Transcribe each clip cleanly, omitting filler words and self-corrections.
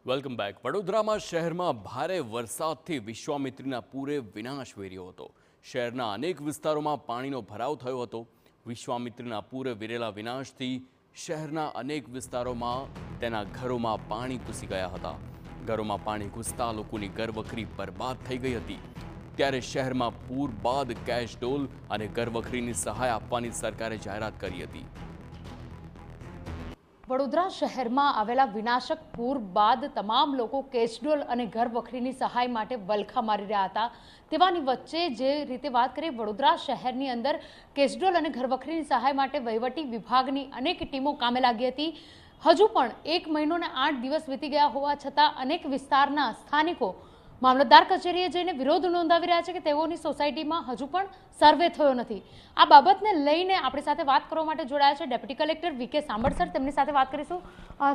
Welcome back. વડોદરામાં શહેરમાં ભારે વરસાદથી વિશ્વામિત્રીના પૂરે વિનાશ વેર્યો હતો. શહેરના અનેક વિસ્તારોમાં પાણીનો ભરાવ થયો હતો. વિશ્વામિત્રીના પૂરે વેરેલા વિનાશથી શહેરના અનેક વિસ્તારોમાં તેના ઘરોમાં પાણી ઘૂસી ગયા હતા. ઘરોમાં પાણી ઘૂસતા લોકોની ઘરવખરી બરબાદ થઈ ગઈ હતી. ત્યારે શહેરમાં પૂર બાદ કેશડોલ અને ઘરવખરીની સહાય આપવાની સરકારે જાહેરાત કરી હતી. વડોદરા શહેરમાં આવેલા વિનાશક પૂર બાદ તમામ લોકો કેશડોલ અને ઘર વખરીની સહાય માટે વલખા મારી રહ્યા હતા. તેવાની વચ્ચે જે રીતે વાત કરીએ, વડોદરા શહેરની અંદર કેશડોલ અને ઘર વખરીની સહાય માટે વહીવટી વિભાગની અનેક ટીમો કામે લાગી હતી. હજુ પણ 1 મહિનો ને 8 દિવસ વીતી ગયા હોવા છતાં અનેક વિસ્તારના સ્થાનિકો મામલતદાર કચેરીએ જઈને વિરોધ નોંધાવી રહ્યા છે કે તેઓની સોસાયટીમાં હજુ પણ સર્વે થયો નથી. આ બાબતને લઈને આપણી સાથે વાત કરવા માટે જોડાયા છે ડેપ્યુટી કલેક્ટર વી.કે. સાંબળ સર. તેમની સાથે વાત કરીશું.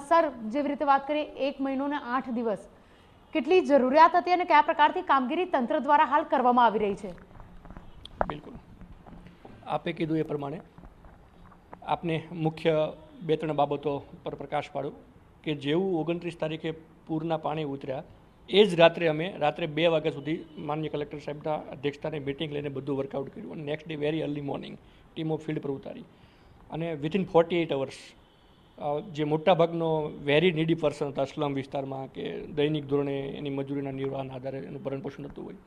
સર, જેવી રીતે વાત કરીએ, 1 મહિનો ને 8 દિવસ, કેટલી જરૂરિયાત હતી અને કયા પ્રકારથી કામગીરી તંત્ર દ્વારા હાલ કરવામાં આવી રહી છે? બિલકુલ, આપે કીધું એ પ્રમાણે આપને મુખ્ય 2-3 બાબતો પર પ્રકાશ પાડું કે જેવું 29 તારીખે પૂરના પાણી ઉતર્યા એ જ રાત્રે અમે 2 વાગ્યા સુધી માનનીય કલેક્ટર સાહેબના અધ્યક્ષતાને મિટિંગ લઈને બધું વર્કઆઉટ કર્યું અને next day very early morning ટીમો ફિલ્ડ પર ઉતારી અને વિથિન 48 અવર્સ જે મોટાભાગનો વેરી નીડી પર્સન હતા સ્લમ વિસ્તારમાં કે દૈનિક ધોરણે એની મજૂરીના નિર્વાહના આધારે એનું ભરણ પોષણ થતું હોય,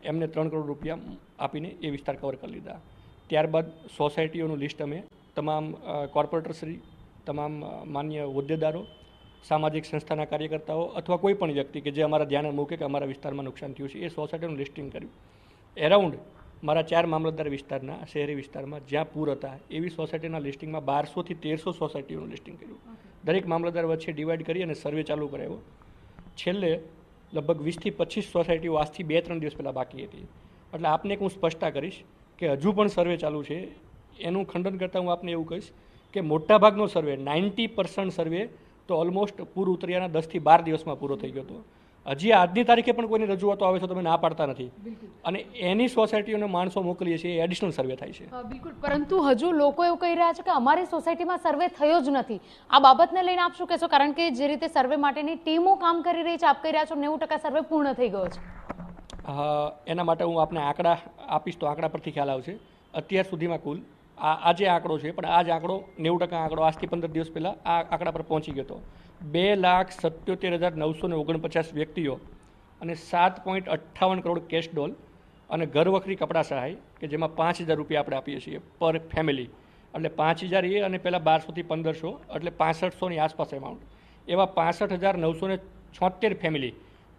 એમને 3 કરોડ રૂપિયા આપીને એ વિસ્તાર કવર કરી લીધા. ત્યારબાદ સોસાયટીઓનું લિસ્ટ અમે તમામ કોર્પોરેટરશ્રી, તમામ માન્ય હોદ્દેદારો, સામાજિક સંસ્થાના કાર્યકર્તાઓ અથવા કોઈ પણ વ્યક્તિ કે જે અમારા ધ્યાને મૂકે કે અમારા વિસ્તારમાં નુકસાન થયું છે એ સોસાયટીનું લિસ્ટિંગ કર્યું. એરાઉન્ડ મારા 4 મામલતદાર વિસ્તારના શહેરી વિસ્તારમાં જ્યાં પૂર હતા એવી સોસાયટીના લિસ્ટિંગમાં 1200 થી 1300 સોસાયટીઓનું લિસ્ટિંગ કર્યું. દરેક મામલતદાર વચ્ચે ડિવાઈડ કરી અને સર્વે ચાલુ કરાવ્યો. છેલ્લે લગભગ 20 થી 25 સોસાયટીઓ આજથી 2-3 દિવસ પહેલાં બાકી હતી. એટલે આપને હું સ્પષ્ટતા કરીશ કે હજુ પણ સર્વે ચાલુ છે. એનું ખંડન કરતાં હું આપને એવું કહીશ કે મોટાભાગનો સર્વે 90% સર્વે તો ઓલમોસ્ટ પૂર ઉતર્યાના 10 થી 12 દિવસમાં પૂરો થઈ ગયો હતો. હજી આજની તારીખે પણ કોઈની રજૂઆતો આવે છે તો તમે ના પાડતા નથી અને એની સોસાયટીઓને માણસો મોકલીએ છીએ એ એડિશનલ સર્વે થાય છે. બિલકુલ, પરંતુ હજુ લોકો એવું કહી રહ્યા છે કે અમારી સોસાયટીમાં સર્વે થયો જ નથી. આ બાબતને લઈને આપ શું કહેશો? કારણ કે જે રીતે સર્વે માટેની ટીમો કામ કરી રહી છે, આપ કહી રહ્યા છો 90% સર્વે પૂર્ણ થઈ ગયો છે. એના માટે હું આપને આંકડા આપીશ તો આંકડા પરથી ખ્યાલ આવશે. અત્યાર સુધીમાં કુલ આજે આંકડો છે પણ આ જ આંકડો 90% આંકડો આજથી 15 દિવસ પહેલાં આ આંકડા પર પહોંચી ગયો હતો. 2,77,949 વ્યક્તિઓ અને 7.58 કરોડ કેશ ડોલ અને ઘરવખરી કપડાં સહાય કે જેમાં 5,000 રૂપિયા આપણે આપીએ છીએ પર ફેમિલી, એટલે 5,000 એ અને પહેલાં 1200 થી 1500 એટલે 6500ની આસપાસ એમાઉન્ટ, એવા 65,976 ફેમિલી,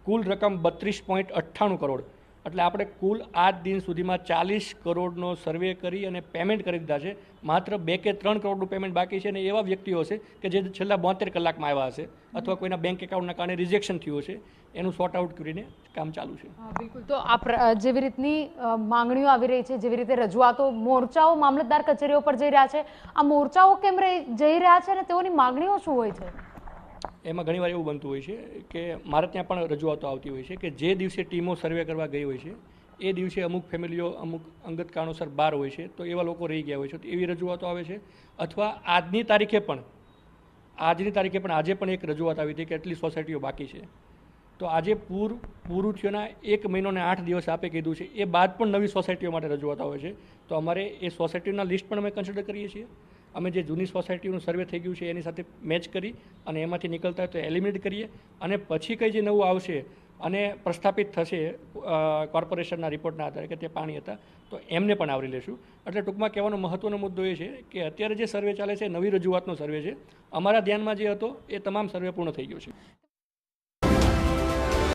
કુલ રકમ 32.98 કરોડ. એટલે આપણે કુલ આજ દિન સુધીમાં 40 કરોડનો સર્વે કરી અને પેમેન્ટ કરી દીધા છે. માત્ર 2 કે 3 કરોડનું પેમેન્ટ બાકી છે અને એવા વ્યક્તિઓ છે કે જે છેલ્લા 72 કલાકમાં આવ્યા હશે અથવા કોઈના બેંક એકાઉન્ટના કારણે રિજેક્શન થયું છે, એનું સોર્ટ આઉટ કરીને કામ ચાલુ છે. બિલકુલ, તો આ જેવી રીતની માંગણીઓ આવી રહી છે, જેવી રીતે રજૂઆતો, મોરચાઓ મામલતદાર કચેરીઓ પર જઈ રહ્યા છે, આ મોરચાઓ કેમ જઈ રહ્યા છે અને તેઓની માંગણીઓ શું હોય છે? એમાં ઘણીવાર એવું બનતું હોય છે કે મારે ત્યાં પણ રજૂઆતો આવતી હોય છે કે જે દિવસે ટીમો સર્વે કરવા ગઈ હોય છે એ દિવસે અમુક ફેમિલીઓ અમુક અંગત કારણોસર બહાર હોય છે તો એવા લોકો રહી ગયા હોય છે, તો એવી રજૂઆતો આવે છે. અથવા આજની તારીખે પણ આજે પણ એક રજૂઆત આવી હતી કે એટલી સોસાયટીઓ બાકી છે. તો આજે પૂરું થયોના 1 મહિનો ને 8 દિવસ આપે કીધું છે, એ બાદ પણ નવી સોસાયટીઓ માટે રજૂઆત આવે છે. તો અમારે એ સોસાયટીના લિસ્ટ પણ અમે કન્સિડર કરીએ છીએ. અમે જે જૂની સોસાયટીનું સર્વે થઈ ગયું છે એની સાથે મેચ કરી અને એમાંથી નીકળતા હોય તો એલિમિનેટ કરીએ અને પછી કંઈ જે નવું આવશે અને પ્રસ્થાપિત થશે કોર્પોરેશનના રિપોર્ટના આધારે કે તે પાણી હતા તો એમને પણ આવરી લેશું. એટલે ટૂંકમાં કહેવાનો મહત્ત્વનો મુદ્દો એ છે કે અત્યારે જે સર્વે ચાલે છે નવી રજૂઆતનો સર્વે છે. અમારા ધ્યાનમાં જે હતો એ તમામ સર્વે પૂર્ણ થઈ ગયો છે.